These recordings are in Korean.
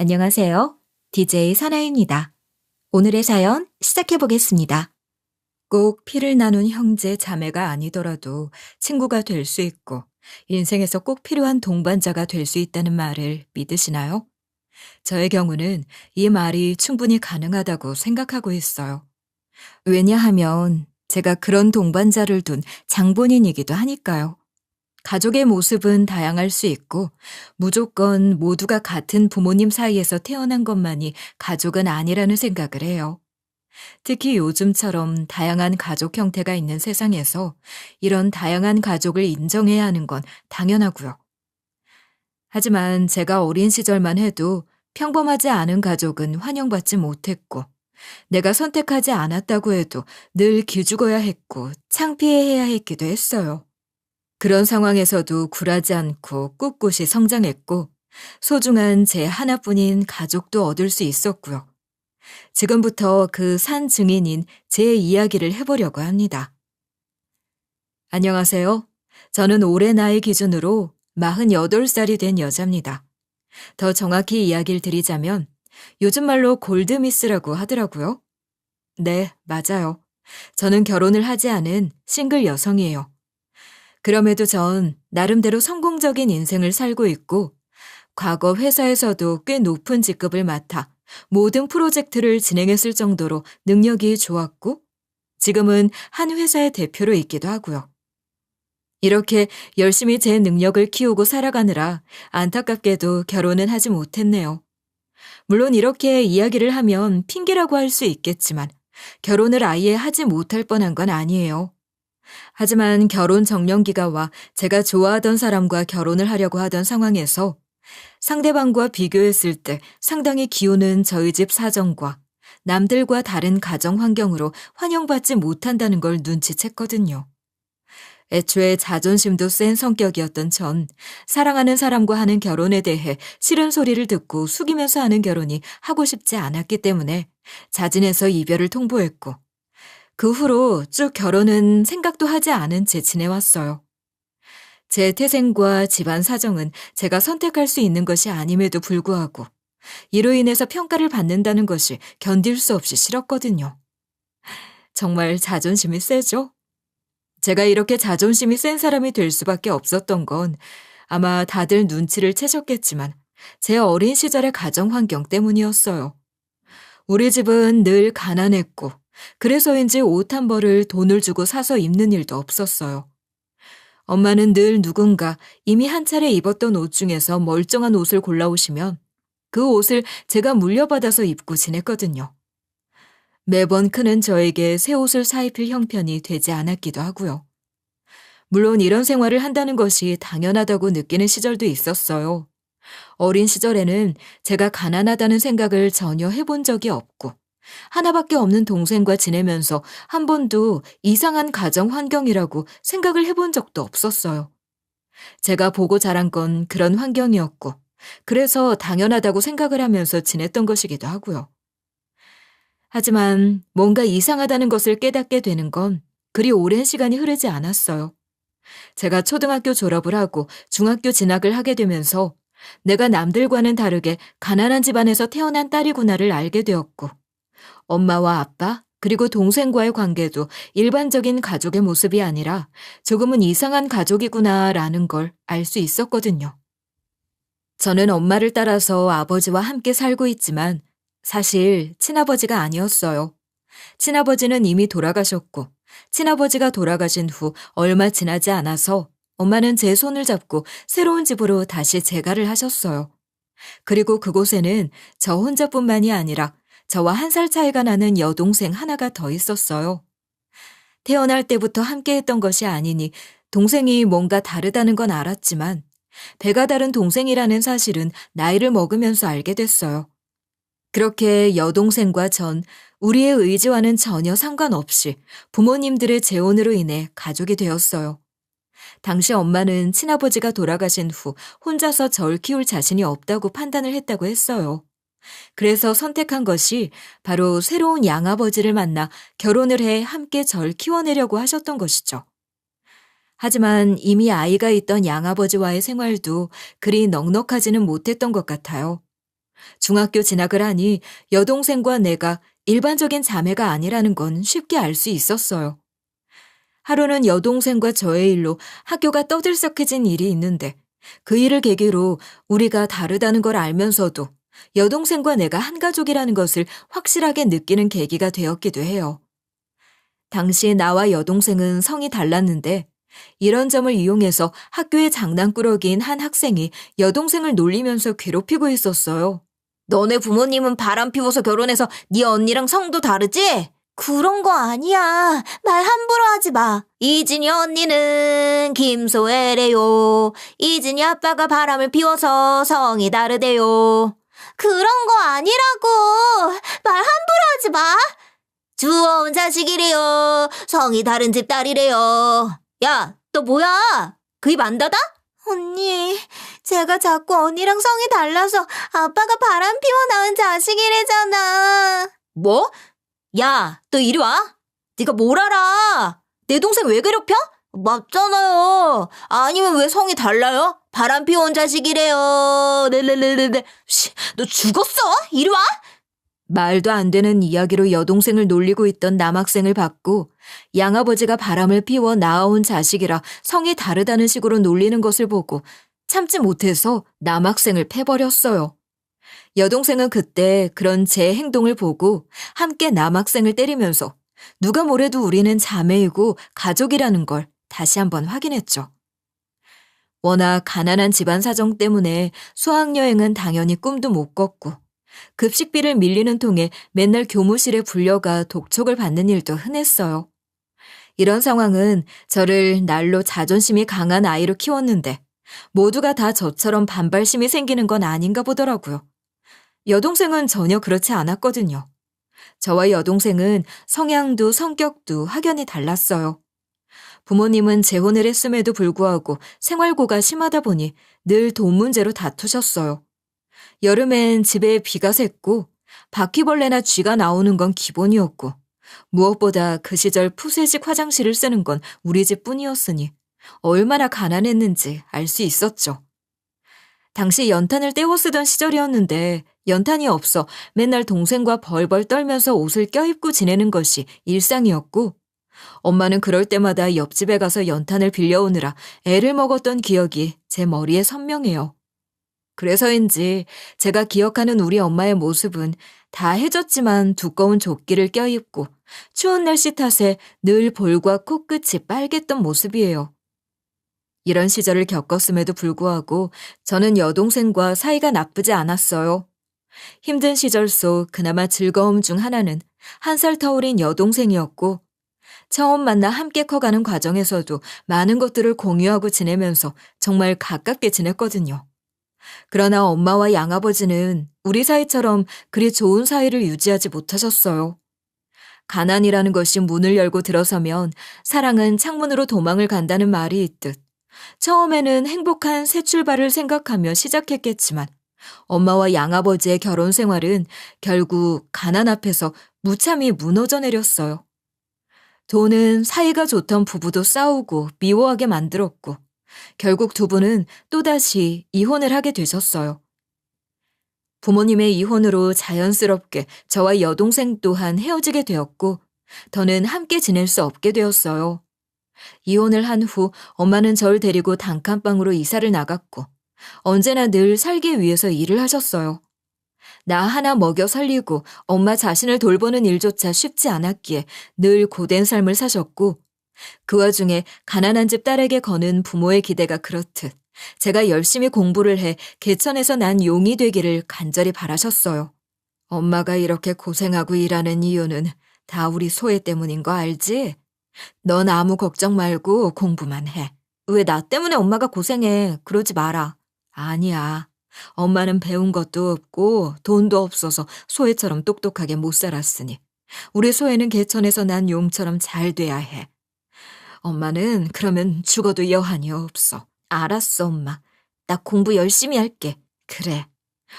안녕하세요. DJ 사나입니다. 오늘의 사연 시작해 보겠습니다. 꼭 피를 나눈 형제, 자매가 아니더라도 친구가 될 수 있고 인생에서 꼭 필요한 동반자가 될 수 있다는 말을 믿으시나요? 저의 경우는 이 말이 충분히 가능하다고 생각하고 있어요. 왜냐하면 제가 그런 동반자를 둔 장본인이기도 하니까요. 가족의 모습은 다양할 수 있고 무조건 모두가 같은 부모님 사이에서 태어난 것만이 가족은 아니라는 생각을 해요. 특히 요즘처럼 다양한 가족 형태가 있는 세상에서 이런 다양한 가족을 인정해야 하는 건 당연하고요. 하지만 제가 어린 시절만 해도 평범하지 않은 가족은 환영받지 못했고 내가 선택하지 않았다고 해도 늘 기죽어야 했고 창피해야 했기도 했어요. 그런 상황에서도 굴하지 않고 꿋꿋이 성장했고 소중한 제 하나뿐인 가족도 얻을 수 있었고요. 지금부터 그 산 증인인 제 이야기를 해보려고 합니다. 안녕하세요. 저는 올해 나이 기준으로 48살이 된 여자입니다. 더 정확히 이야기를 드리자면 요즘 말로 골드미스라고 하더라고요. 네, 맞아요. 저는 결혼을 하지 않은 싱글 여성이에요. 그럼에도 전 나름대로 성공적인 인생을 살고 있고 과거 회사에서도 꽤 높은 직급을 맡아 모든 프로젝트를 진행했을 정도로 능력이 좋았고 지금은 한 회사의 대표로 있기도 하고요. 이렇게 열심히 제 능력을 키우고 살아가느라 안타깝게도 결혼은 하지 못했네요. 물론 이렇게 이야기를 하면 핑계라고 할 수 있겠지만 결혼을 아예 하지 못할 뻔한 건 아니에요. 하지만 결혼 정년기가 와 제가 좋아하던 사람과 결혼을 하려고 하던 상황에서 상대방과 비교했을 때 상당히 기우는 저희 집 사정과 남들과 다른 가정 환경으로 환영받지 못한다는 걸 눈치챘거든요. 애초에 자존심도 센 성격이었던 전 사랑하는 사람과 하는 결혼에 대해 싫은 소리를 듣고 숙이면서 하는 결혼이 하고 싶지 않았기 때문에 자진해서 이별을 통보했고 그 후로 쭉 결혼은 생각도 하지 않은 채 지내왔어요. 제 태생과 집안 사정은 제가 선택할 수 있는 것이 아님에도 불구하고 이로 인해서 평가를 받는다는 것이 견딜 수 없이 싫었거든요. 정말 자존심이 세죠? 제가 이렇게 자존심이 센 사람이 될 수밖에 없었던 건 아마 다들 눈치를 채셨겠지만 제 어린 시절의 가정 환경 때문이었어요. 우리 집은 늘 가난했고 그래서인지 옷 한 벌을 돈을 주고 사서 입는 일도 없었어요. 엄마는 늘 누군가 이미 한 차례 입었던 옷 중에서 멀쩡한 옷을 골라오시면 그 옷을 제가 물려받아서 입고 지냈거든요. 매번 크는 저에게 새 옷을 사입힐 형편이 되지 않았기도 하고요. 물론 이런 생활을 한다는 것이 당연하다고 느끼는 시절도 있었어요. 어린 시절에는 제가 가난하다는 생각을 전혀 해본 적이 없고 하나밖에 없는 동생과 지내면서 한 번도 이상한 가정 환경이라고 생각을 해본 적도 없었어요. 제가 보고 자란 건 그런 환경이었고 그래서 당연하다고 생각을 하면서 지냈던 것이기도 하고요. 하지만 뭔가 이상하다는 것을 깨닫게 되는 건 그리 오랜 시간이 흐르지 않았어요. 제가 초등학교 졸업을 하고 중학교 진학을 하게 되면서 내가 남들과는 다르게 가난한 집안에서 태어난 딸이구나를 알게 되었고 엄마와 아빠 그리고 동생과의 관계도 일반적인 가족의 모습이 아니라 조금은 이상한 가족이구나라는 걸 알 수 있었거든요. 저는 엄마를 따라서 아버지와 함께 살고 있지만 사실 친아버지가 아니었어요. 친아버지는 이미 돌아가셨고 친아버지가 돌아가신 후 얼마 지나지 않아서 엄마는 제 손을 잡고 새로운 집으로 다시 재가를 하셨어요. 그리고 그곳에는 저 혼자뿐만이 아니라 저와 1살 차이가 나는 여동생 하나가 더 있었어요. 태어날 때부터 함께 했던 것이 아니니 동생이 뭔가 다르다는 건 알았지만 배가 다른 동생이라는 사실은 나이를 먹으면서 알게 됐어요. 그렇게 여동생과 전 우리의 의지와는 전혀 상관없이 부모님들의 재혼으로 인해 가족이 되었어요. 당시 엄마는 친아버지가 돌아가신 후 혼자서 절 키울 자신이 없다고 판단을 했다고 했어요. 그래서 선택한 것이 바로 새로운 양아버지를 만나 결혼을 해 함께 절 키워내려고 하셨던 것이죠. 하지만 이미 아이가 있던 양아버지와의 생활도 그리 넉넉하지는 못했던 것 같아요. 중학교 진학을 하니 여동생과 내가 일반적인 자매가 아니라는 건 쉽게 알 수 있었어요. 하루는 여동생과 저의 일로 학교가 떠들썩해진 일이 있는데 그 일을 계기로 우리가 다르다는 걸 알면서도 여동생과 내가 한 가족이라는 것을 확실하게 느끼는 계기가 되었기도 해요. 당시 나와 여동생은 성이 달랐는데 이런 점을 이용해서 학교의 장난꾸러기인 한 학생이 여동생을 놀리면서 괴롭히고 있었어요. 너네 부모님은 바람 피워서 결혼해서 네 언니랑 성도 다르지? 그런 거 아니야. 말 함부로 하지 마. 이진이 언니는 김소애래요. 이진이 아빠가 바람을 피워서 성이 다르대요. 그런 거 아니라고. 말 함부로 하지 마. 주워온 자식이래요. 성이 다른 집 딸이래요. 야, 너 뭐야? 그 입 안 닫아? 언니, 제가 자꾸 언니랑 성이 달라서 아빠가 바람 피워 낳은 자식이래잖아. 뭐? 야, 너 이리 와. 네가 뭘 알아? 내 동생 왜 괴롭혀? 맞잖아요. 아니면 왜 성이 달라요? 바람 피워온 자식이래요. 네네네네. 너 죽었어? 이리 와. 말도 안 되는 이야기로 여동생을 놀리고 있던 남학생을 받고 양아버지가 바람을 피워 낳아온 자식이라 성이 다르다는 식으로 놀리는 것을 보고 참지 못해서 남학생을 패버렸어요. 여동생은 그때 그런 제 행동을 보고 함께 남학생을 때리면서 누가 뭐래도 우리는 자매이고 가족이라는 걸 다시 한번 확인했죠. 워낙 가난한 집안 사정 때문에 수학여행은 당연히 꿈도 못 꿨고 급식비를 밀리는 통에 맨날 교무실에 불려가 독촉을 받는 일도 흔했어요. 이런 상황은 저를 날로 자존심이 강한 아이로 키웠는데 모두가 다 저처럼 반발심이 생기는 건 아닌가 보더라고요. 여동생은 전혀 그렇지 않았거든요. 저와 여동생은 성향도 성격도 확연히 달랐어요. 부모님은 재혼을 했음에도 불구하고 생활고가 심하다 보니 늘 돈 문제로 다투셨어요. 여름엔 집에 비가 샜고 바퀴벌레나 쥐가 나오는 건 기본이었고 무엇보다 그 시절 푸세식 화장실을 쓰는 건 우리 집뿐이었으니 얼마나 가난했는지 알 수 있었죠. 당시 연탄을 때워 쓰던 시절이었는데 연탄이 없어 맨날 동생과 벌벌 떨면서 옷을 껴입고 지내는 것이 일상이었고 엄마는 그럴 때마다 옆집에 가서 연탄을 빌려오느라 애를 먹었던 기억이 제 머리에 선명해요. 그래서인지 제가 기억하는 우리 엄마의 모습은 다 해졌지만 두꺼운 조끼를 껴입고 추운 날씨 탓에 늘 볼과 코끝이 빨갰던 모습이에요. 이런 시절을 겪었음에도 불구하고 저는 여동생과 사이가 나쁘지 않았어요. 힘든 시절 속 그나마 즐거움 중 하나는 1살 터울인 여동생이었고 처음 만나 함께 커가는 과정에서도 많은 것들을 공유하고 지내면서 정말 가깝게 지냈거든요. 그러나 엄마와 양아버지는 우리 사이처럼 그리 좋은 사이를 유지하지 못하셨어요. 가난이라는 것이 문을 열고 들어서면 사랑은 창문으로 도망을 간다는 말이 있듯 처음에는 행복한 새 출발을 생각하며 시작했겠지만 엄마와 양아버지의 결혼 생활은 결국 가난 앞에서 무참히 무너져 내렸어요. 돈은 사이가 좋던 부부도 싸우고 미워하게 만들었고 결국 두 분은 또다시 이혼을 하게 되셨어요. 부모님의 이혼으로 자연스럽게 저와 여동생 또한 헤어지게 되었고 더는 함께 지낼 수 없게 되었어요. 이혼을 한 후 엄마는 절 데리고 단칸방으로 이사를 나갔고 언제나 늘 살기 위해서 일을 하셨어요. 나 하나 먹여 살리고 엄마 자신을 돌보는 일조차 쉽지 않았기에 늘 고된 삶을 사셨고 그 와중에 가난한 집 딸에게 거는 부모의 기대가 그렇듯 제가 열심히 공부를 해 개천에서 난 용이 되기를 간절히 바라셨어요. 엄마가 이렇게 고생하고 일하는 이유는 다 우리 소혜 때문인 거 알지? 넌 아무 걱정 말고 공부만 해. 왜 나 때문에 엄마가 고생해? 그러지 마라. 아니야. 엄마는 배운 것도 없고 돈도 없어서 소혜처럼 똑똑하게 못 살았으니 우리 소혜는 개천에서 난 용처럼 잘 돼야 해. 엄마는 그러면 죽어도 여한이 없어. 알았어, 엄마. 나 공부 열심히 할게. 그래.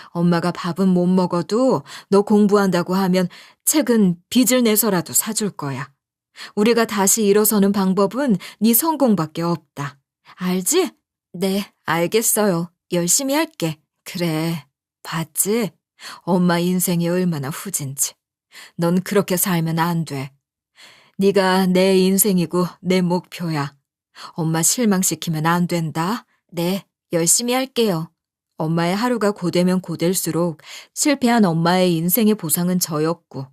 엄마가 밥은 못 먹어도 너 공부한다고 하면 책은 빚을 내서라도 사줄 거야. 우리가 다시 일어서는 방법은 네 성공밖에 없다. 알지? 네, 알겠어요. 열심히 할게. 그래, 봤지? 엄마 인생이 얼마나 후진지. 넌 그렇게 살면 안 돼. 네가 내 인생이고 내 목표야. 엄마 실망시키면 안 된다. 네, 열심히 할게요. 엄마의 하루가 고되면 고될수록 실패한 엄마의 인생의 보상은 저였고,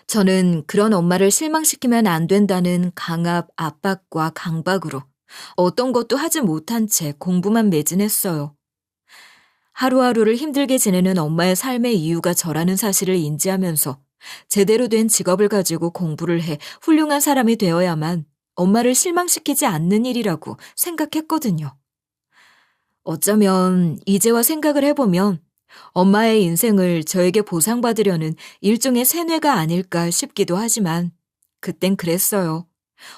저는 그런 엄마를 실망시키면 안 된다는 강압, 압박과 강박으로 어떤 것도 하지 못한 채 공부만 매진했어요. 하루하루를 힘들게 지내는 엄마의 삶의 이유가 저라는 사실을 인지하면서 제대로 된 직업을 가지고 공부를 해 훌륭한 사람이 되어야만 엄마를 실망시키지 않는 일이라고 생각했거든요. 어쩌면 이제와 생각을 해보면 엄마의 인생을 저에게 보상받으려는 일종의 세뇌가 아닐까 싶기도 하지만 그땐 그랬어요.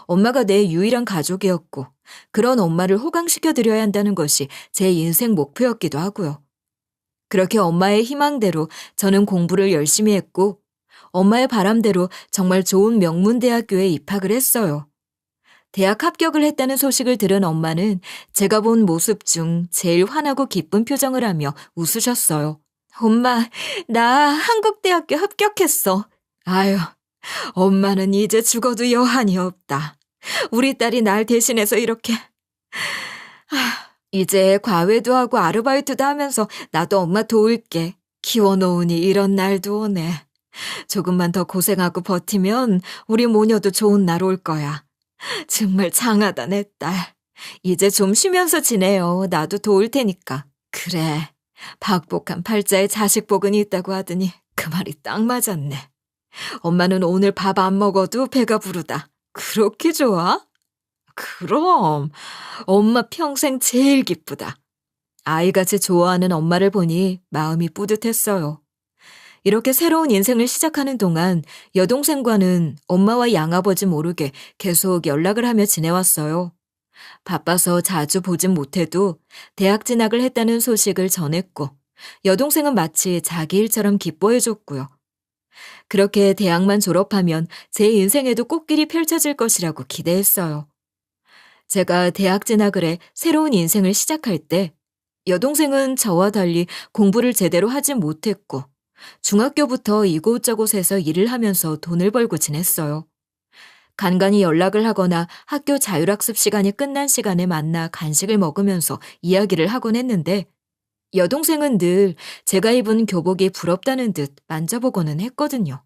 엄마가 내 유일한 가족이었고 그런 엄마를 호강시켜드려야 한다는 것이 제 인생 목표였기도 하고요. 그렇게 엄마의 희망대로 저는 공부를 열심히 했고 엄마의 바람대로 정말 좋은 명문대학교에 입학을 했어요. 대학 합격을 했다는 소식을 들은 엄마는 제가 본 모습 중 제일 환하고 기쁜 표정을 하며 웃으셨어요. 엄마, 나 한국대학교 합격했어. 아유, 엄마는 이제 죽어도 여한이 없다. 우리 딸이 날 대신해서 이렇게. 이제 과외도 하고 아르바이트도 하면서 나도 엄마 도울게. 키워놓으니 이런 날도 오네. 조금만 더 고생하고 버티면 우리 모녀도 좋은 날 올 거야. 정말 장하다 내 딸. 이제 좀 쉬면서 지내요. 나도 도울 테니까. 그래. 박복한 팔자에 자식복은 있다고 하더니 그 말이 딱 맞았네. 엄마는 오늘 밥 안 먹어도 배가 부르다. 그렇게 좋아? 그럼 엄마 평생 제일 기쁘다. 아이같이 좋아하는 엄마를 보니 마음이 뿌듯했어요. 이렇게 새로운 인생을 시작하는 동안 여동생과는 엄마와 양아버지 모르게 계속 연락을 하며 지내왔어요. 바빠서 자주 보진 못해도 대학 진학을 했다는 소식을 전했고 여동생은 마치 자기 일처럼 기뻐해줬고요. 그렇게 대학만 졸업하면 제 인생에도 꽃길이 펼쳐질 것이라고 기대했어요. 제가 대학 진학을 해 새로운 인생을 시작할 때 여동생은 저와 달리 공부를 제대로 하지 못했고 중학교부터 이곳저곳에서 일을 하면서 돈을 벌고 지냈어요. 간간히 연락을 하거나 학교 자율학습 시간이 끝난 시간에 만나 간식을 먹으면서 이야기를 하곤 했는데 여동생은 늘 제가 입은 교복이 부럽다는 듯 만져보고는 했거든요.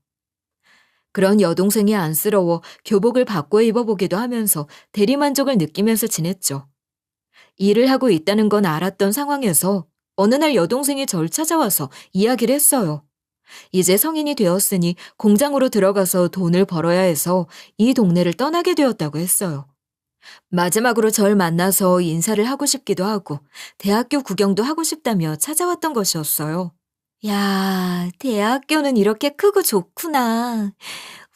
그런 여동생이 안쓰러워 교복을 바꿔 입어보기도 하면서 대리만족을 느끼면서 지냈죠. 일을 하고 있다는 건 알았던 상황에서 어느 날 여동생이 절 찾아와서 이야기를 했어요. 이제 성인이 되었으니 공장으로 들어가서 돈을 벌어야 해서 이 동네를 떠나게 되었다고 했어요. 마지막으로 절 만나서 인사를 하고 싶기도 하고 대학교 구경도 하고 싶다며 찾아왔던 것이었어요. 야, 대학교는 이렇게 크고 좋구나.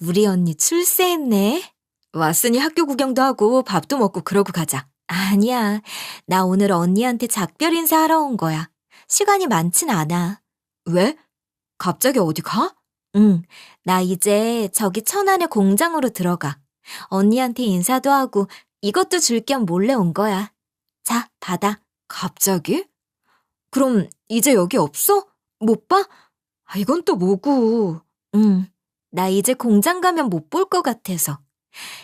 우리 언니 출세했네. 왔으니 학교 구경도 하고 밥도 먹고 그러고 가자. 아니야, 나 오늘 언니한테 작별 인사하러 온 거야. 시간이 많진 않아. 왜? 갑자기 어디 가? 응, 나 이제 저기 천안의 공장으로 들어가. 언니한테 인사도 하고 이것도 줄 겸 몰래 온 거야. 자, 받아. 갑자기? 그럼 이제 여기 없어? 못 봐? 아, 이건 또 뭐고? 응, 나 이제 공장 가면 못 볼 것 같아서.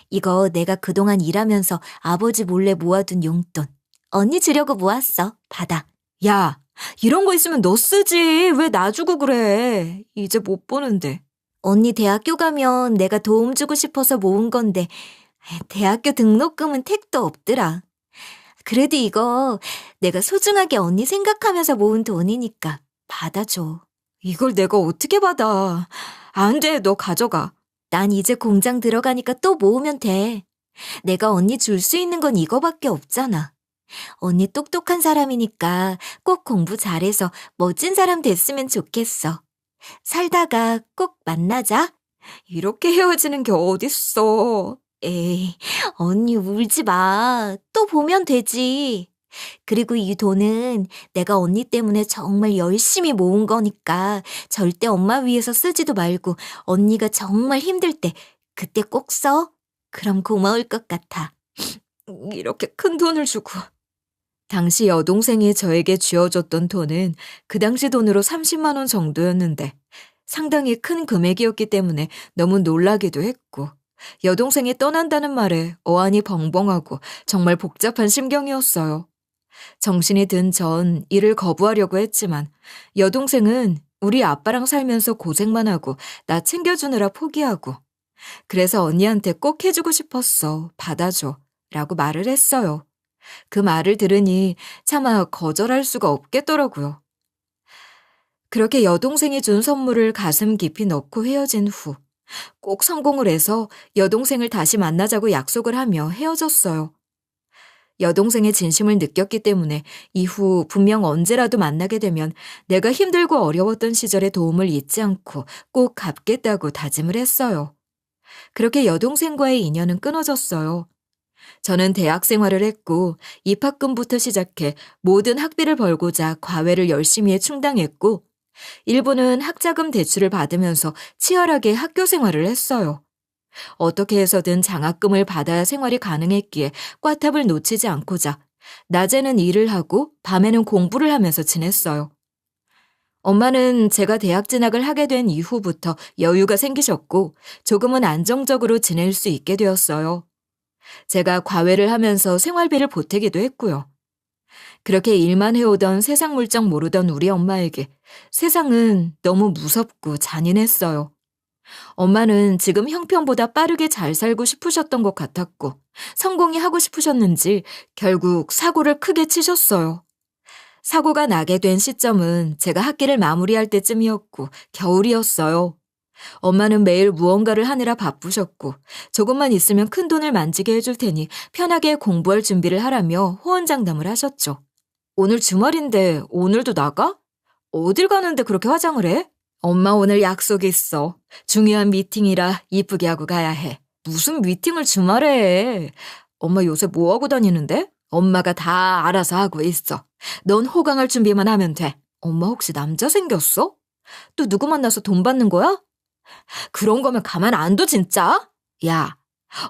이거 내가 그동안 일하면서 아버지 몰래 모아둔 용돈. 언니 주려고 모았어. 받아. 야, 이런 거 있으면 너 쓰지. 왜 나 주고 그래. 이제 못 보는데. 언니 대학교 가면 내가 도움 주고 싶어서 모은 건데 대학교 등록금은 택도 없더라. 그래도 이거 내가 소중하게 언니 생각하면서 모은 돈이니까 받아줘. 이걸 내가 어떻게 받아. 안 돼, 너 가져가. 난 이제 공장 들어가니까 또 모으면 돼. 내가 언니 줄 수 있는 건 이거밖에 없잖아. 언니 똑똑한 사람이니까 꼭 공부 잘해서 멋진 사람 됐으면 좋겠어. 살다가 꼭 만나자. 이렇게 헤어지는 게 어딨어. 에이, 언니 울지 마. 또 보면 되지. 그리고 이 돈은 내가 언니 때문에 정말 열심히 모은 거니까 절대 엄마 위해서 쓰지도 말고 언니가 정말 힘들 때 그때 꼭 써. 그럼 고마울 것 같아. 이렇게 큰 돈을 주고. 당시 여동생이 저에게 쥐어줬던 돈은 그 당시 돈으로 30만 원 정도였는데 상당히 큰 금액이었기 때문에 너무 놀라기도 했고 여동생이 떠난다는 말에 어안이 벙벙하고 정말 복잡한 심경이었어요. 정신이 든 전 일을 거부하려고 했지만 여동생은 우리 아빠랑 살면서 고생만 하고 나 챙겨주느라 포기하고 그래서 언니한테 꼭 해주고 싶었어. 받아줘. 라고 말을 했어요. 그 말을 들으니 차마 거절할 수가 없겠더라고요. 그렇게 여동생이 준 선물을 가슴 깊이 넣고 헤어진 후 꼭 성공을 해서 여동생을 다시 만나자고 약속을 하며 헤어졌어요. 여동생의 진심을 느꼈기 때문에 이후 분명 언제라도 만나게 되면 내가 힘들고 어려웠던 시절의 도움을 잊지 않고 꼭 갚겠다고 다짐을 했어요. 그렇게 여동생과의 인연은 끊어졌어요. 저는 대학 생활을 했고 입학금부터 시작해 모든 학비를 벌고자 과외를 열심히 해 충당했고 일부는 학자금 대출을 받으면서 치열하게 학교 생활을 했어요. 어떻게 해서든 장학금을 받아야 생활이 가능했기에 꽈탑을 놓치지 않고자 낮에는 일을 하고 밤에는 공부를 하면서 지냈어요. 엄마는 제가 대학 진학을 하게 된 이후부터 여유가 생기셨고 조금은 안정적으로 지낼 수 있게 되었어요. 제가 과외를 하면서 생활비를 보태기도 했고요. 그렇게 일만 해오던 세상 물정 모르던 우리 엄마에게 세상은 너무 무섭고 잔인했어요. 엄마는 지금 형편보다 빠르게 잘 살고 싶으셨던 것 같았고 성공이 하고 싶으셨는지 결국 사고를 크게 치셨어요. 사고가 나게 된 시점은 제가 학기를 마무리할 때쯤이었고 겨울이었어요. 엄마는 매일 무언가를 하느라 바쁘셨고 조금만 있으면 큰돈을 만지게 해줄 테니 편하게 공부할 준비를 하라며 호언장담을 하셨죠. 오늘 주말인데 오늘도 나가? 어딜 가는데 그렇게 화장을 해? 엄마 오늘 약속 있어. 중요한 미팅이라 이쁘게 하고 가야 해. 무슨 미팅을 주말에 해? 엄마 요새 뭐 하고 다니는데? 엄마가 다 알아서 하고 있어. 넌 호강할 준비만 하면 돼. 엄마 혹시 남자 생겼어? 또 누구 만나서 돈 받는 거야? 그런 거면 가만 안 둬 진짜? 야,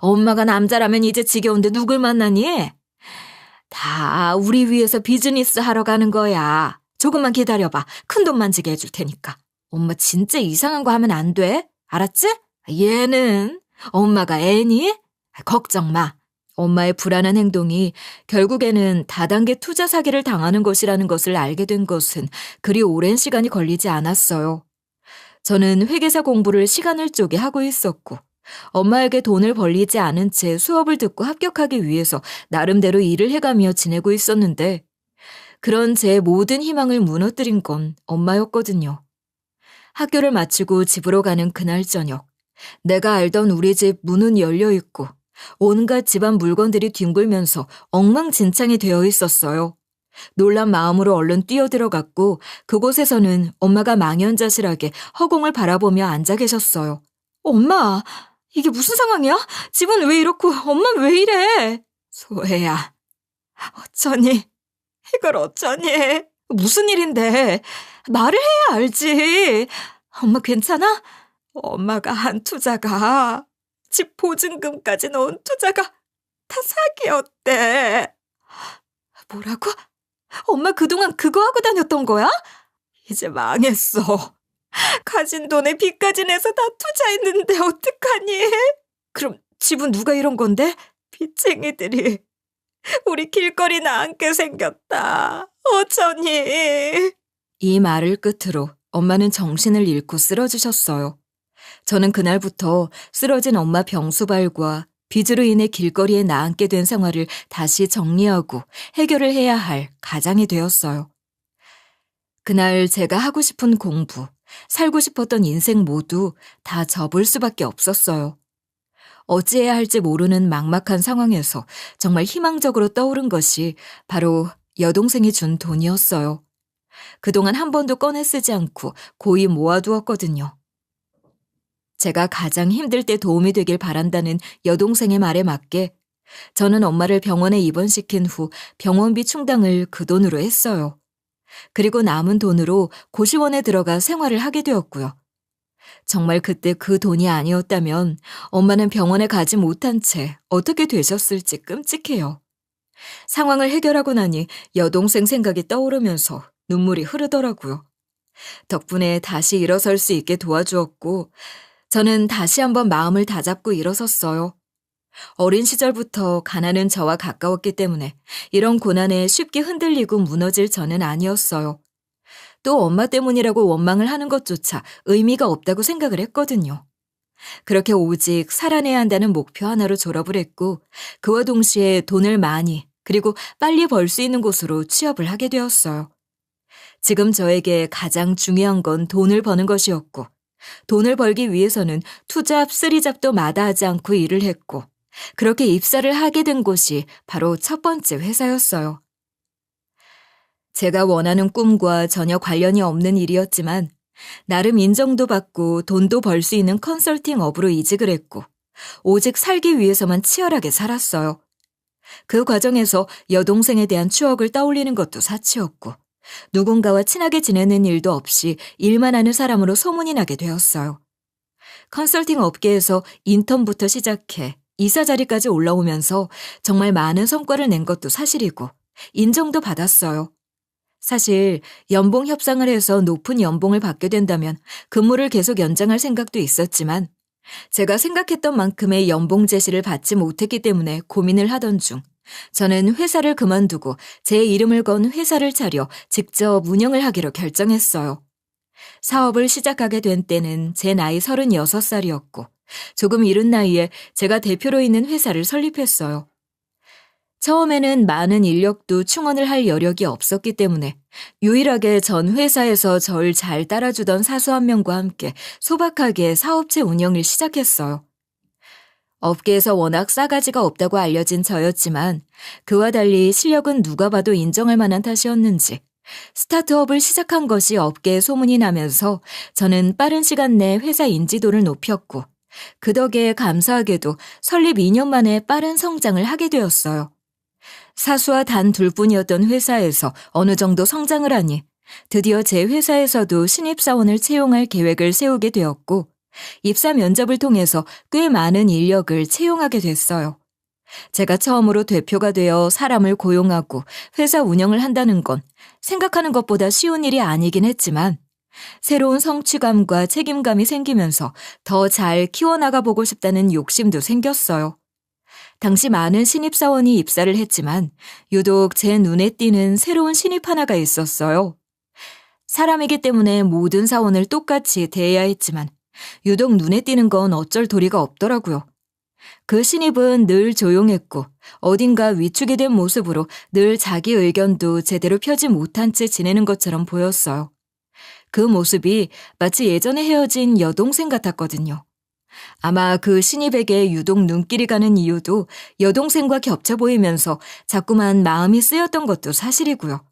엄마가 남자라면 이제 지겨운데 누굴 만나니? 다 우리 위해서 비즈니스 하러 가는 거야. 조금만 기다려봐. 큰돈 만지게 해줄 테니까. 엄마 진짜 이상한 거 하면 안 돼. 알았지? 얘는 엄마가 애니? 걱정 마. 엄마의 불안한 행동이 결국에는 다단계 투자 사기를 당하는 것이라는 것을 알게 된 것은 그리 오랜 시간이 걸리지 않았어요. 저는 회계사 공부를 시간을 쪼개 하고 있었고 엄마에게 돈을 벌리지 않은 채 수업을 듣고 합격하기 위해서 나름대로 일을 해가며 지내고 있었는데 그런 제 모든 희망을 무너뜨린 건 엄마였거든요. 학교를 마치고 집으로 가는 그날 저녁 내가 알던 우리 집 문은 열려있고 온갖 집안 물건들이 뒹굴면서 엉망진창이 되어 있었어요. 놀란 마음으로 얼른 뛰어들어갔고 그곳에서는 엄마가 망연자실하게 허공을 바라보며 앉아 계셨어요. 엄마, 이게 무슨 상황이야? 집은 왜 이렇고 엄마는 왜 이래? 소혜야, 어쩌니? 이걸 어쩌니? 무슨 일인데? 말을 해야 알지. 엄마 괜찮아? 엄마가 한 투자가 집 보증금까지 넣은 투자가 다 사기였대. 뭐라고? 엄마 그동안 그거 하고 다녔던 거야? 이제 망했어. 가진 돈에 빚까지 내서 다 투자했는데 어떡하니? 그럼 집은 누가 이런 건데? 빚쟁이들이 우리 길거리나 앉게 생겼다. 어쩌니? 이 말을 끝으로 엄마는 정신을 잃고 쓰러지셨어요. 저는 그날부터 쓰러진 엄마 병수발과 빚으로 인해 길거리에 나앉게 된 생활을 다시 정리하고 해결을 해야 할 가장이 되었어요. 그날 제가 하고 싶은 공부, 살고 싶었던 인생 모두 다 접을 수밖에 없었어요. 어찌해야 할지 모르는 막막한 상황에서 정말 희망적으로 떠오른 것이 바로 여동생이 준 돈이었어요. 그동안 한 번도 꺼내 쓰지 않고 고이 모아두었거든요. 제가 가장 힘들 때 도움이 되길 바란다는 여동생의 말에 맞게 저는 엄마를 병원에 입원시킨 후 병원비 충당을 그 돈으로 했어요. 그리고 남은 돈으로 고시원에 들어가 생활을 하게 되었고요. 정말 그때 그 돈이 아니었다면 엄마는 병원에 가지 못한 채 어떻게 되셨을지 끔찍해요. 상황을 해결하고 나니 여동생 생각이 떠오르면서 눈물이 흐르더라고요. 덕분에 다시 일어설 수 있게 도와주었고, 저는 다시 한번 마음을 다잡고 일어섰어요. 어린 시절부터 가난은 저와 가까웠기 때문에 이런 고난에 쉽게 흔들리고 무너질 저는 아니었어요. 또 엄마 때문이라고 원망을 하는 것조차 의미가 없다고 생각을 했거든요. 그렇게 오직 살아내야 한다는 목표 하나로 졸업을 했고, 그와 동시에 돈을 많이 그리고 빨리 벌 수 있는 곳으로 취업을 하게 되었어요. 지금 저에게 가장 중요한 건 돈을 버는 것이었고, 돈을 벌기 위해서는 투잡, 쓰리잡도 마다하지 않고 일을 했고, 그렇게 입사를 하게 된 곳이 바로 첫 번째 회사였어요. 제가 원하는 꿈과 전혀 관련이 없는 일이었지만 나름 인정도 받고 돈도 벌 수 있는 컨설팅 업으로 이직을 했고 오직 살기 위해서만 치열하게 살았어요. 그 과정에서 여동생에 대한 추억을 떠올리는 것도 사치였고 누군가와 친하게 지내는 일도 없이 일만 하는 사람으로 소문이 나게 되었어요. 컨설팅 업계에서 인턴부터 시작해 이사 자리까지 올라오면서 정말 많은 성과를 낸 것도 사실이고 인정도 받았어요. 사실 연봉 협상을 해서 높은 연봉을 받게 된다면 근무를 계속 연장할 생각도 있었지만 제가 생각했던 만큼의 연봉 제시를 받지 못했기 때문에 고민을 하던 중 저는 회사를 그만두고 제 이름을 건 회사를 차려 직접 운영을 하기로 결정했어요. 사업을 시작하게 된 때는 제 나이 36살이었고 조금 이른 나이에 제가 대표로 있는 회사를 설립했어요. 처음에는 많은 인력도 충원을 할 여력이 없었기 때문에 유일하게 전 회사에서 절 잘 따라주던 사수 한 명과 함께 소박하게 사업체 운영을 시작했어요. 업계에서 워낙 싸가지가 없다고 알려진 저였지만 그와 달리 실력은 누가 봐도 인정할 만한 탓이었는지 스타트업을 시작한 것이 업계에 소문이 나면서 저는 빠른 시간 내에 회사 인지도를 높였고 그 덕에 감사하게도 설립 2년 만에 빠른 성장을 하게 되었어요. 사수와 단 둘뿐이었던 회사에서 어느 정도 성장을 하니 드디어 제 회사에서도 신입사원을 채용할 계획을 세우게 되었고 입사 면접을 통해서 꽤 많은 인력을 채용하게 됐어요. 제가 처음으로 대표가 되어 사람을 고용하고 회사 운영을 한다는 건 생각하는 것보다 쉬운 일이 아니긴 했지만 새로운 성취감과 책임감이 생기면서 더 잘 키워나가 보고 싶다는 욕심도 생겼어요. 당시 많은 신입사원이 입사를 했지만 유독 제 눈에 띄는 새로운 신입 하나가 있었어요. 사람이기 때문에 모든 사원을 똑같이 대해야 했지만 유독 눈에 띄는 건 어쩔 도리가 없더라고요. 그 신입은 늘 조용했고 어딘가 위축이 된 모습으로 늘 자기 의견도 제대로 펴지 못한 채 지내는 것처럼 보였어요. 그 모습이 마치 예전에 헤어진 여동생 같았거든요. 아마 그 신입에게 유독 눈길이 가는 이유도 여동생과 겹쳐 보이면서 자꾸만 마음이 쓰였던 것도 사실이고요.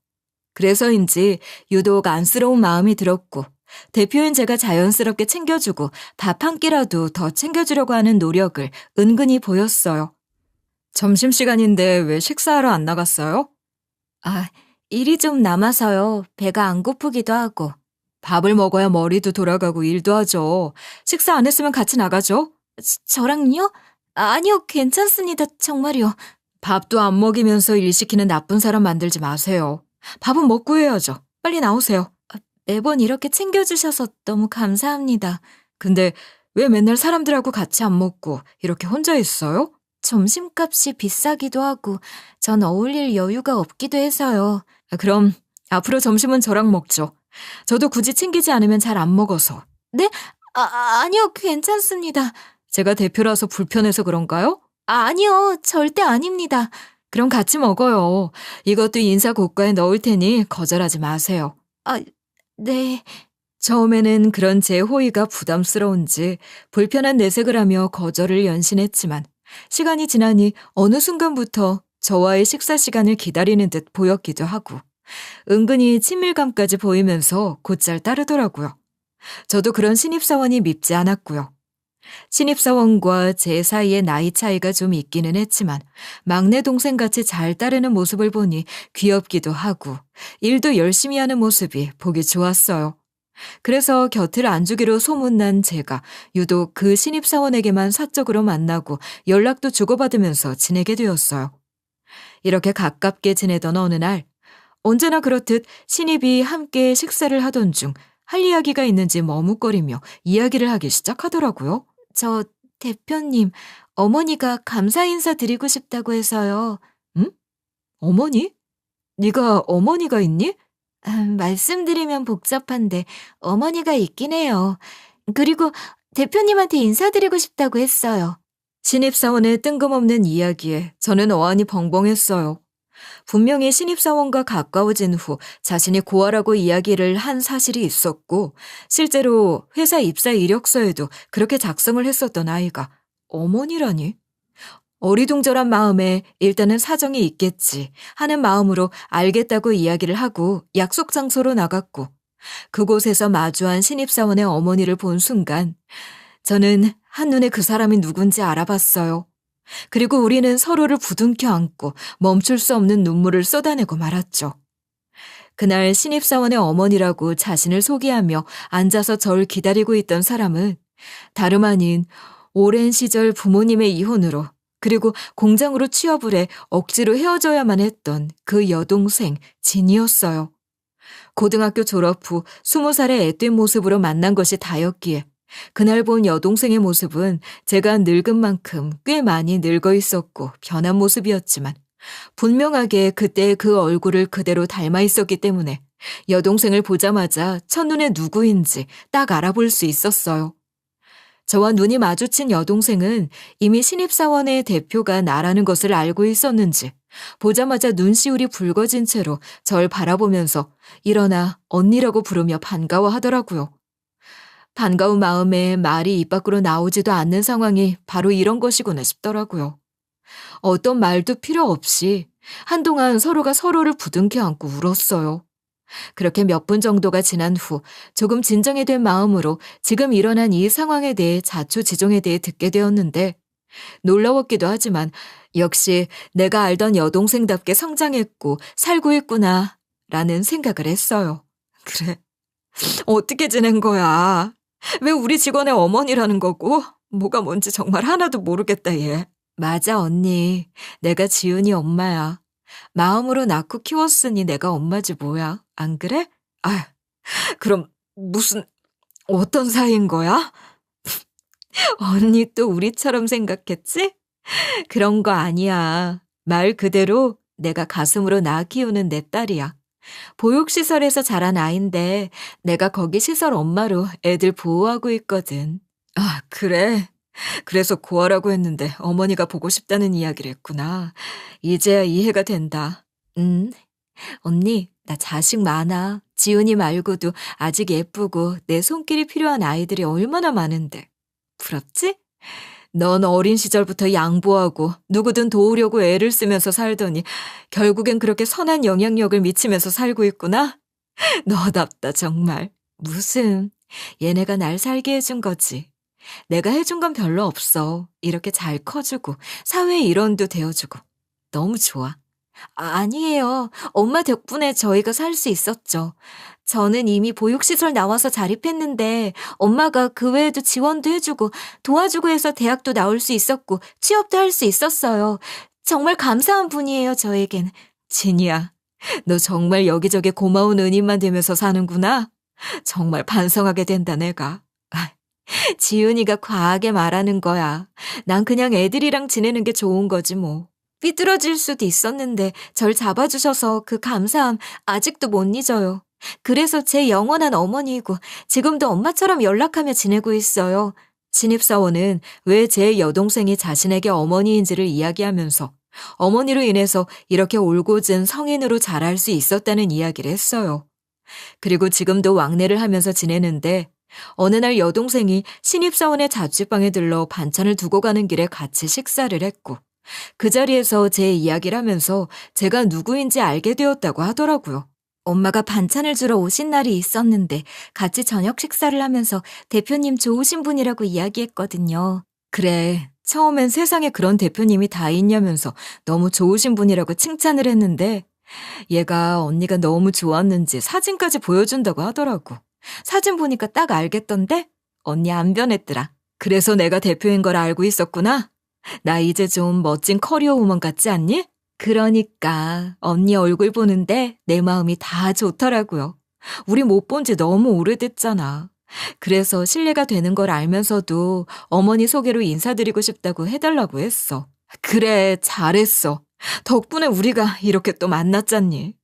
그래서인지 유독 안쓰러운 마음이 들었고 대표인 제가 자연스럽게 챙겨주고 밥 한 끼라도 더 챙겨주려고 하는 노력을 은근히 보였어요. 점심시간인데 왜 식사하러 안 나갔어요? 일이 좀 남아서요. 배가 안 고프기도 하고. 밥을 먹어야 머리도 돌아가고 일도 하죠. 식사 안 했으면 같이 나가죠. 저랑요? 아니요, 괜찮습니다. 정말요. 밥도 안 먹이면서 일 시키는 나쁜 사람 만들지 마세요. 밥은 먹고 해야죠. 빨리 나오세요. 매번 이렇게 챙겨주셔서 너무 감사합니다. 근데 왜 맨날 사람들하고 같이 안 먹고 이렇게 혼자 있어요? 점심값이 비싸기도 하고 전 어울릴 여유가 없기도 해서요. 그럼 앞으로 점심은 저랑 먹죠. 저도 굳이 챙기지 않으면 잘 안 먹어서. 네? 아니요, 괜찮습니다. 제가 대표라서 불편해서 그런가요? 아니요, 절대 아닙니다. 그럼 같이 먹어요. 이것도 인사 고과에 넣을 테니 거절하지 마세요. 네. 처음에는 그런 제 호의가 부담스러운지 불편한 내색을 하며 거절을 연신했지만 시간이 지나니 어느 순간부터 저와의 식사 시간을 기다리는 듯 보였기도 하고 은근히 친밀감까지 보이면서 곧잘 따르더라고요. 저도 그런 신입사원이 밉지 않았고요. 신입사원과 제 사이에 나이 차이가 좀 있기는 했지만 막내 동생같이 잘 따르는 모습을 보니 귀엽기도 하고 일도 열심히 하는 모습이 보기 좋았어요. 그래서 곁을 안 주기로 소문난 제가 유독 그 신입사원에게만 사적으로 만나고 연락도 주고받으면서 지내게 되었어요. 이렇게 가깝게 지내던 어느 날, 언제나 그렇듯 신입이 함께 식사를 하던 중 할 이야기가 있는지 머뭇거리며 이야기를 하기 시작하더라고요. 저 대표님, 어머니가 감사 인사 드리고 싶다고 해서요. 응? 어머니? 네가 어머니가 있니? 말씀드리면 복잡한데 어머니가 있긴 해요. 그리고 대표님한테 인사드리고 싶다고 했어요. 신입사원의 뜬금없는 이야기에 저는 어안이 벙벙했어요. 분명히 신입사원과 가까워진 후 자신이 고아라고 이야기를 한 사실이 있었고, 실제로 회사 입사 이력서에도 그렇게 작성을 했었던 아이가 어머니라니? 어리둥절한 마음에 일단은 사정이 있겠지 하는 마음으로 알겠다고 이야기를 하고 약속 장소로 나갔고, 그곳에서 마주한 신입사원의 어머니를 본 순간 저는 한눈에 그 사람이 누군지 알아봤어요. 그리고 우리는 서로를 부둥켜 안고 멈출 수 없는 눈물을 쏟아내고 말았죠. 그날 신입사원의 어머니라고 자신을 소개하며 앉아서 절 기다리고 있던 사람은 다름 아닌 오랜 시절 부모님의 이혼으로, 그리고 공장으로 취업을 해 억지로 헤어져야만 했던 그 여동생 진이었어요. 고등학교 졸업 후 20살의 앳된 모습으로 만난 것이 다였기에 그날 본 여동생의 모습은 제가 늙은 만큼 꽤 많이 늙어 있었고 변한 모습이었지만, 분명하게 그때의 그 얼굴을 그대로 닮아 있었기 때문에 여동생을 보자마자 첫눈에 누구인지 딱 알아볼 수 있었어요. 저와 눈이 마주친 여동생은 이미 신입사원의 대표가 나라는 것을 알고 있었는지 보자마자 눈시울이 붉어진 채로 절 바라보면서 일어나 언니라고 부르며 반가워하더라고요. 반가운 마음에 말이 입 밖으로 나오지도 않는 상황이 바로 이런 것이구나 싶더라고요. 어떤 말도 필요 없이 한동안 서로가 서로를 부둥켜 안고 울었어요. 그렇게 몇 분 정도가 지난 후 조금 진정이 된 마음으로 지금 일어난 이 상황에 대해 자초지종에 대해 듣게 되었는데, 놀라웠기도 하지만 역시 내가 알던 여동생답게 성장했고 살고 있구나 라는 생각을 했어요. 그래, 어떻게 지낸 거야? 왜 우리 직원의 어머니라는 거고? 뭐가 뭔지 정말 하나도 모르겠다, 얘. 맞아, 언니. 내가 지은이 엄마야. 마음으로 낳고 키웠으니 내가 엄마지 뭐야. 안 그래? 아, 그럼 어떤 사이인 거야? 언니 또 우리처럼 생각했지? 그런 거 아니야. 말 그대로 내가 가슴으로 낳아 키우는 내 딸이야. 보육시설에서 자란 아인데 내가 거기 시설 엄마로 애들 보호하고 있거든. 아, 그래? 그래서 고아라고 했는데 어머니가 보고 싶다는 이야기를 했구나. 이제야 이해가 된다. 언니, 나 자식 많아. 지은이 말고도 아직 예쁘고 내 손길이 필요한 아이들이 얼마나 많은데. 부럽지? 넌 어린 시절부터 양보하고 누구든 도우려고 애를 쓰면서 살더니 결국엔 그렇게 선한 영향력을 미치면서 살고 있구나? 너답다 정말. 무슨, 얘네가 날 살게 해준 거지. 내가 해준 건 별로 없어. 이렇게 잘 커주고 사회 일원도 되어주고. 너무 좋아. 아니에요. 엄마 덕분에 저희가 살 수 있었죠. 저는 이미 보육시설 나와서 자립했는데 엄마가 그 외에도 지원도 해주고 도와주고 해서 대학도 나올 수 있었고 취업도 할 수 있었어요. 정말 감사한 분이에요, 저에겐. 진이야, 너 정말 여기저기 고마운 은인만 되면서 사는구나. 정말 반성하게 된다, 내가. 지은이가 과하게 말하는 거야. 난 그냥 애들이랑 지내는 게 좋은 거지 뭐. 삐뚤어질 수도 있었는데 절 잡아주셔서 그 감사함 아직도 못 잊어요. 그래서 제 영원한 어머니이고 지금도 엄마처럼 연락하며 지내고 있어요. 신입사원은 왜 제 여동생이 자신에게 어머니인지를 이야기하면서 어머니로 인해서 이렇게 올곧은 성인으로 자랄 수 있었다는 이야기를 했어요. 그리고 지금도 왕래를 하면서 지내는데 어느 날 여동생이 신입사원의 자취방에 들러 반찬을 두고 가는 길에 같이 식사를 했고, 그 자리에서 제 이야기를 하면서 제가 누구인지 알게 되었다고 하더라고요. 엄마가 반찬을 주러 오신 날이 있었는데 같이 저녁 식사를 하면서 대표님 좋으신 분이라고 이야기했거든요. 그래, 처음엔 세상에 그런 대표님이 다 있냐면서 너무 좋으신 분이라고 칭찬을 했는데 얘가 언니가 너무 좋았는지 사진까지 보여준다고 하더라고. 사진 보니까 딱 알겠던데? 언니 안 변했더라. 그래서 내가 대표인 걸 알고 있었구나? 나 이제 좀 멋진 커리어 우먼 같지 않니? 그러니까 언니 얼굴 보는데 내 마음이 다 좋더라고요. 우리 못 본지 너무 오래됐잖아. 그래서 실례가 되는 걸 알면서도 어머니 소개로 인사드리고 싶다고 해달라고 했어. 그래, 잘했어. 덕분에 우리가 이렇게 또 만났잖니.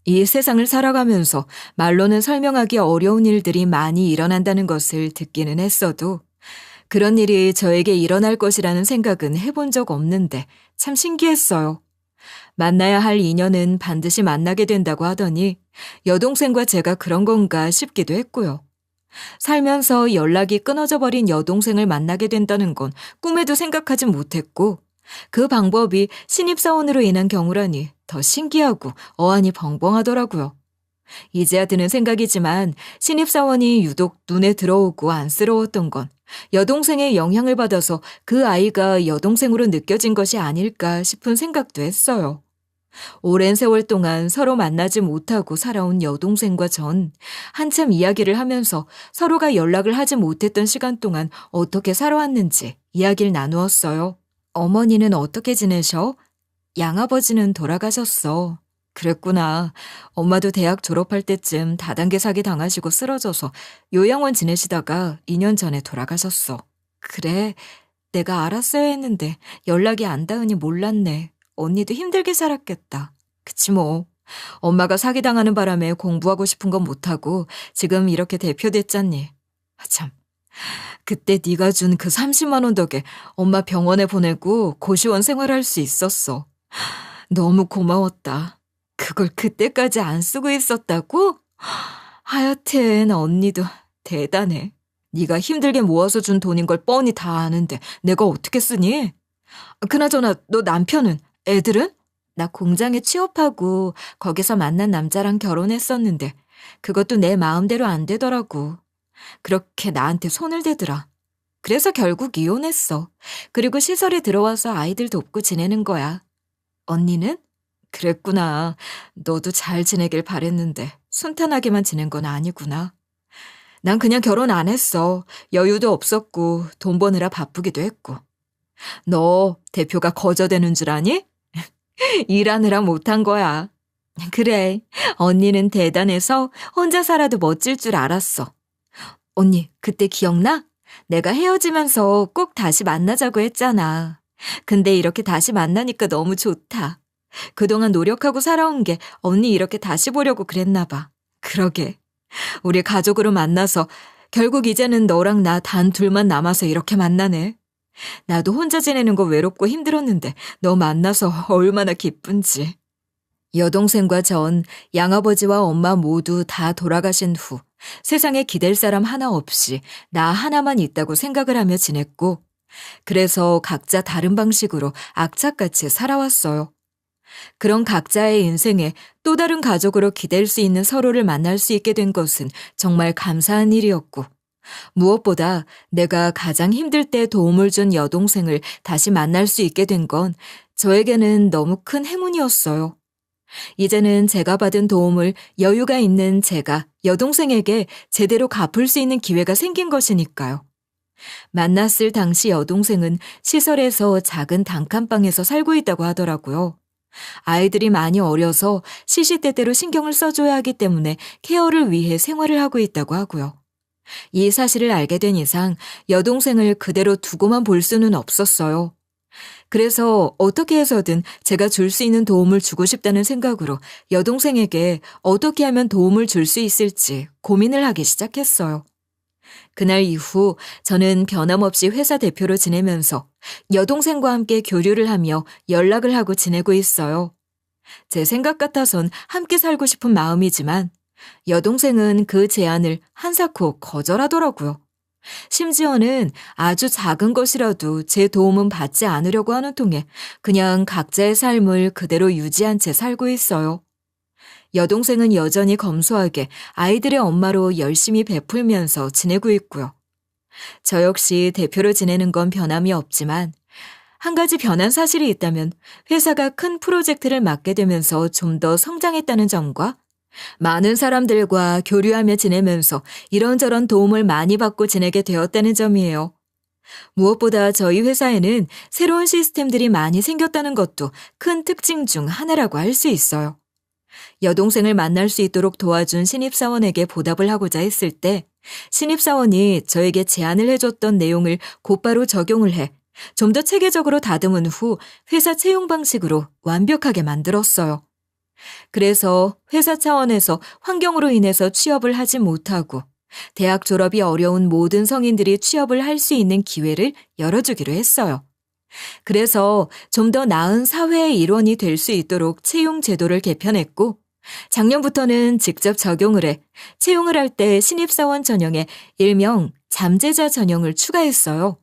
이 세상을 살아가면서 말로는 설명하기 어려운 일들이 많이 일어난다는 것을 듣기는 했어도 그런 일이 저에게 일어날 것이라는 생각은 해본 적 없는데 참 신기했어요. 만나야 할 인연은 반드시 만나게 된다고 하더니 여동생과 제가 그런 건가 싶기도 했고요. 살면서 연락이 끊어져 버린 여동생을 만나게 된다는 건 꿈에도 생각하지 못했고 그 방법이 신입사원으로 인한 경우라니 더 신기하고 어안이 벙벙하더라고요. 이제야 드는 생각이지만 신입사원이 유독 눈에 들어오고 안쓰러웠던 건 여동생의 영향을 받아서 그 아이가 여동생으로 느껴진 것이 아닐까 싶은 생각도 했어요. 오랜 세월 동안 서로 만나지 못하고 살아온 여동생과 전 한참 이야기를 하면서 서로가 연락을 하지 못했던 시간 동안 어떻게 살아왔는지 이야기를 나누었어요. 어머니는 어떻게 지내셔? 양아버지는 돌아가셨어. 그랬구나. 엄마도 대학 졸업할 때쯤 다단계 사기 당하시고 쓰러져서 요양원 지내시다가 2년 전에 돌아가셨어. 그래, 내가 알았어야 했는데 연락이 안 닿으니 몰랐네. 언니도 힘들게 살았겠다. 그치 뭐. 엄마가 사기당하는 바람에 공부하고 싶은 건 못하고 지금 이렇게 대표됐잖니. 참, 그때 네가 준 그 30만 원 덕에 엄마 병원에 보내고 고시원 생활할 수 있었어. 너무 고마웠다. 그걸 그때까지 안 쓰고 있었다고? 하여튼 언니도 대단해. 네가 힘들게 모아서 준 돈인 걸 뻔히 다 아는데 내가 어떻게 쓰니? 그나저나 너 남편은? 애들은? 나 공장에 취업하고 거기서 만난 남자랑 결혼했었는데 그것도 내 마음대로 안 되더라고. 그렇게 나한테 손을 대더라. 그래서 결국 이혼했어. 그리고 시설에 들어와서 아이들 돕고 지내는 거야. 언니는? 그랬구나. 너도 잘 지내길 바랬는데 순탄하게만 지낸 건 아니구나. 난 그냥 결혼 안 했어. 여유도 없었고 돈 버느라 바쁘기도 했고. 너 대표가 거저대는 줄 아니? 일하느라 못한 거야. 그래, 언니는 대단해서 혼자 살아도 멋질 줄 알았어. 언니, 그때 기억나? 내가 헤어지면서 꼭 다시 만나자고 했잖아. 근데 이렇게 다시 만나니까 너무 좋다. 그동안 노력하고 살아온 게 언니 이렇게 다시 보려고 그랬나 봐. 그러게. 우리 가족으로 만나서 결국 이제는 너랑 나 단 둘만 남아서 이렇게 만나네. 나도 혼자 지내는 거 외롭고 힘들었는데 너 만나서 얼마나 기쁜지. 여동생과 전 양아버지와 엄마 모두 다 돌아가신 후 세상에 기댈 사람 하나 없이 나 하나만 있다고 생각을 하며 지냈고 그래서 각자 다른 방식으로 악착같이 살아왔어요. 그런 각자의 인생에 또 다른 가족으로 기댈 수 있는 서로를 만날 수 있게 된 것은 정말 감사한 일이었고 무엇보다 내가 가장 힘들 때 도움을 준 여동생을 다시 만날 수 있게 된 건 저에게는 너무 큰 행운이었어요. 이제는 제가 받은 도움을 여유가 있는 제가 여동생에게 제대로 갚을 수 있는 기회가 생긴 것이니까요. 만났을 당시 여동생은 시설에서 작은 단칸방에서 살고 있다고 하더라고요. 아이들이 많이 어려서 시시때때로 신경을 써줘야 하기 때문에 케어를 위해 생활을 하고 있다고 하고요. 이 사실을 알게 된 이상 여동생을 그대로 두고만 볼 수는 없었어요. 그래서 어떻게 해서든 제가 줄 수 있는 도움을 주고 싶다는 생각으로 여동생에게 어떻게 하면 도움을 줄 수 있을지 고민을 하기 시작했어요. 그날 이후 저는 변함없이 회사 대표로 지내면서 여동생과 함께 교류를 하며 연락을 하고 지내고 있어요. 제 생각 같아선 함께 살고 싶은 마음이지만 여동생은 그 제안을 한사코 거절하더라고요. 심지어는 아주 작은 것이라도 제 도움은 받지 않으려고 하는 통에 그냥 각자의 삶을 그대로 유지한 채 살고 있어요. 여동생은 여전히 검소하게 아이들의 엄마로 열심히 베풀면서 지내고 있고요. 저 역시 대표로 지내는 건 변함이 없지만 한 가지 변한 사실이 있다면 회사가 큰 프로젝트를 맡게 되면서 좀 더 성장했다는 점과 많은 사람들과 교류하며 지내면서 이런저런 도움을 많이 받고 지내게 되었다는 점이에요. 무엇보다 저희 회사에는 새로운 시스템들이 많이 생겼다는 것도 큰 특징 중 하나라고 할 수 있어요. 여동생을 만날 수 있도록 도와준 신입사원에게 보답을 하고자 했을 때 신입사원이 저에게 제안을 해줬던 내용을 곧바로 적용을 해 좀 더 체계적으로 다듬은 후 회사 채용 방식으로 완벽하게 만들었어요. 그래서 회사 차원에서 환경으로 인해서 취업을 하지 못하고 대학 졸업이 어려운 모든 성인들이 취업을 할 수 있는 기회를 열어주기로 했어요. 그래서 좀 더 나은 사회의 일원이 될 수 있도록 채용 제도를 개편했고 작년부터는 직접 적용을 해 채용을 할 때 신입사원 전형에 일명 잠재자 전형을 추가했어요.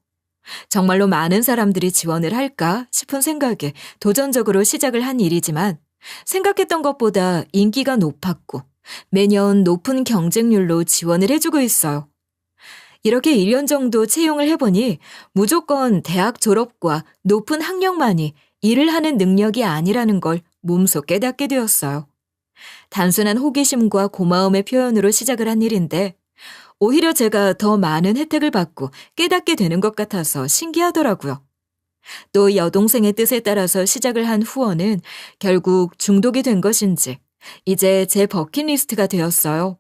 정말로 많은 사람들이 지원을 할까 싶은 생각에 도전적으로 시작을 한 일이지만 생각했던 것보다 인기가 높았고 매년 높은 경쟁률로 지원을 해주고 있어요. 이렇게 1년 정도 채용을 해보니 무조건 대학 졸업과 높은 학력만이 일을 하는 능력이 아니라는 걸 몸소 깨닫게 되었어요. 단순한 호기심과 고마움의 표현으로 시작을 한 일인데 오히려 제가 더 많은 혜택을 받고 깨닫게 되는 것 같아서 신기하더라고요. 또 여동생의 뜻에 따라서 시작을 한 후원은 결국 중독이 된 것인지 이제 제 버킷리스트가 되었어요.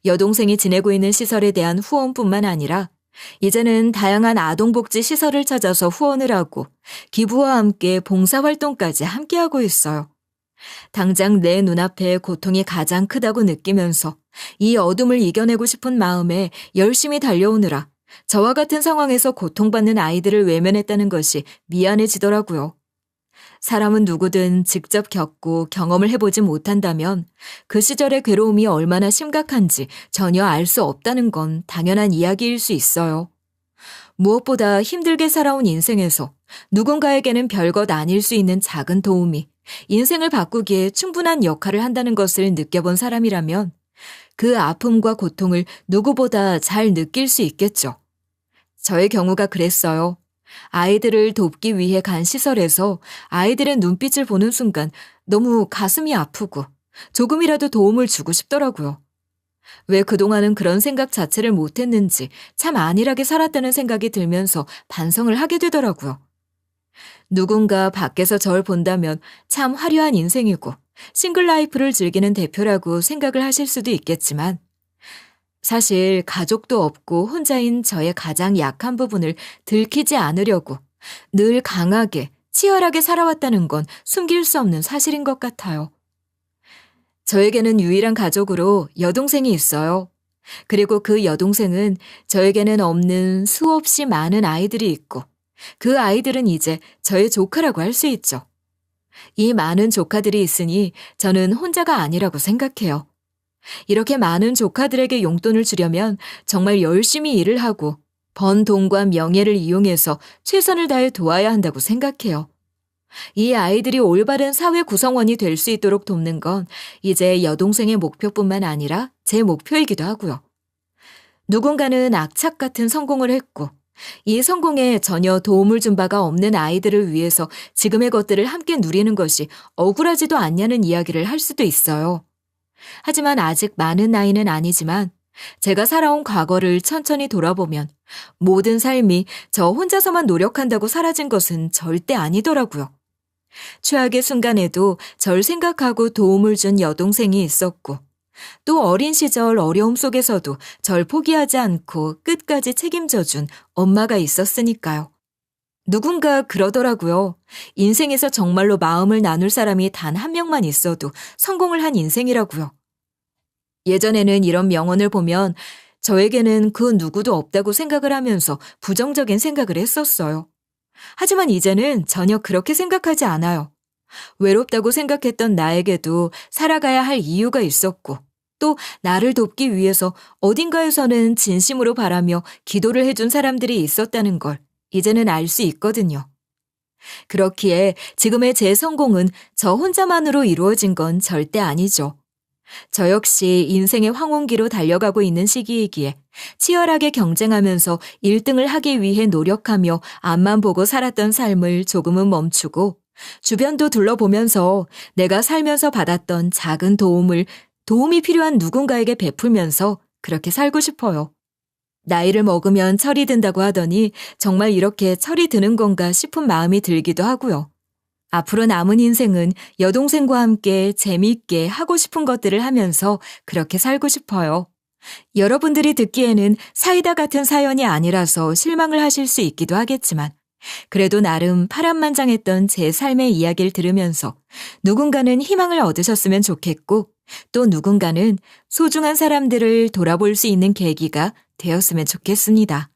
여동생이 지내고 있는 시설에 대한 후원뿐만 아니라 이제는 다양한 아동복지 시설을 찾아서 후원을 하고 기부와 함께 봉사활동까지 함께하고 있어요. 당장 내 눈앞에 고통이 가장 크다고 느끼면서 이 어둠을 이겨내고 싶은 마음에 열심히 달려오느라 저와 같은 상황에서 고통받는 아이들을 외면했다는 것이 미안해지더라고요. 사람은 누구든 직접 겪고 경험을 해보지 못한다면 그 시절의 괴로움이 얼마나 심각한지 전혀 알 수 없다는 건 당연한 이야기일 수 있어요. 무엇보다 힘들게 살아온 인생에서 누군가에게는 별것 아닐 수 있는 작은 도움이 인생을 바꾸기에 충분한 역할을 한다는 것을 느껴본 사람이라면 그 아픔과 고통을 누구보다 잘 느낄 수 있겠죠. 저의 경우가 그랬어요. 아이들을 돕기 위해 간 시설에서 아이들의 눈빛을 보는 순간 너무 가슴이 아프고 조금이라도 도움을 주고 싶더라고요. 왜 그동안은 그런 생각 자체를 못했는지 참 안일하게 살았다는 생각이 들면서 반성을 하게 되더라고요. 누군가 밖에서 절 본다면 참 화려한 인생이고 싱글 라이프를 즐기는 대표라고 생각을 하실 수도 있겠지만 사실 가족도 없고 혼자인 저의 가장 약한 부분을 들키지 않으려고 늘 강하게 치열하게 살아왔다는 건 숨길 수 없는 사실인 것 같아요. 저에게는 유일한 가족으로 여동생이 있어요. 그리고 그 여동생은 저에게는 없는 수없이 많은 아이들이 있고 그 아이들은 이제 저의 조카라고 할 수 있죠. 이 많은 조카들이 있으니 저는 혼자가 아니라고 생각해요. 이렇게 많은 조카들에게 용돈을 주려면 정말 열심히 일을 하고 번 돈과 명예를 이용해서 최선을 다해 도와야 한다고 생각해요. 이 아이들이 올바른 사회 구성원이 될 수 있도록 돕는 건 이제 여동생의 목표뿐만 아니라 제 목표이기도 하고요. 누군가는 악착 같은 성공을 했고 이 성공에 전혀 도움을 준 바가 없는 아이들을 위해서 지금의 것들을 함께 누리는 것이 억울하지도 않냐는 이야기를 할 수도 있어요. 하지만 아직 많은 나이는 아니지만 제가 살아온 과거를 천천히 돌아보면 모든 삶이 저 혼자서만 노력한다고 사라진 것은 절대 아니더라고요. 최악의 순간에도 절 생각하고 도움을 준 여동생이 있었고 또 어린 시절 어려움 속에서도 절 포기하지 않고 끝까지 책임져준 엄마가 있었으니까요. 누군가 그러더라고요. 인생에서 정말로 마음을 나눌 사람이 단 한 명만 있어도 성공을 한 인생이라고요. 예전에는 이런 명언을 보면 저에게는 그 누구도 없다고 생각을 하면서 부정적인 생각을 했었어요. 하지만 이제는 전혀 그렇게 생각하지 않아요. 외롭다고 생각했던 나에게도 살아가야 할 이유가 있었고 또 나를 돕기 위해서 어딘가에서는 진심으로 바라며 기도를 해준 사람들이 있었다는 걸 이제는 알 수 있거든요. 그렇기에 지금의 제 성공은 저 혼자만으로 이루어진 건 절대 아니죠. 저 역시 인생의 황혼기로 달려가고 있는 시기이기에 치열하게 경쟁하면서 1등을 하기 위해 노력하며 앞만 보고 살았던 삶을 조금은 멈추고 주변도 둘러보면서 내가 살면서 받았던 작은 도움이 필요한 누군가에게 베풀면서 그렇게 살고 싶어요. 나이를 먹으면 철이 든다고 하더니 정말 이렇게 철이 드는 건가 싶은 마음이 들기도 하고요. 앞으로 남은 인생은 여동생과 함께 재미있게 하고 싶은 것들을 하면서 그렇게 살고 싶어요. 여러분들이 듣기에는 사이다 같은 사연이 아니라서 실망을 하실 수 있기도 하겠지만 그래도 나름 파란만장했던 제 삶의 이야기를 들으면서 누군가는 희망을 얻으셨으면 좋겠고 또 누군가는 소중한 사람들을 돌아볼 수 있는 계기가 되었으면 좋겠습니다.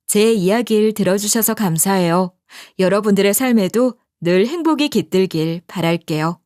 제 이야기를 들어주셔서 감사해요. 여러분들의 삶에도 늘 행복이 깃들길 바랄게요.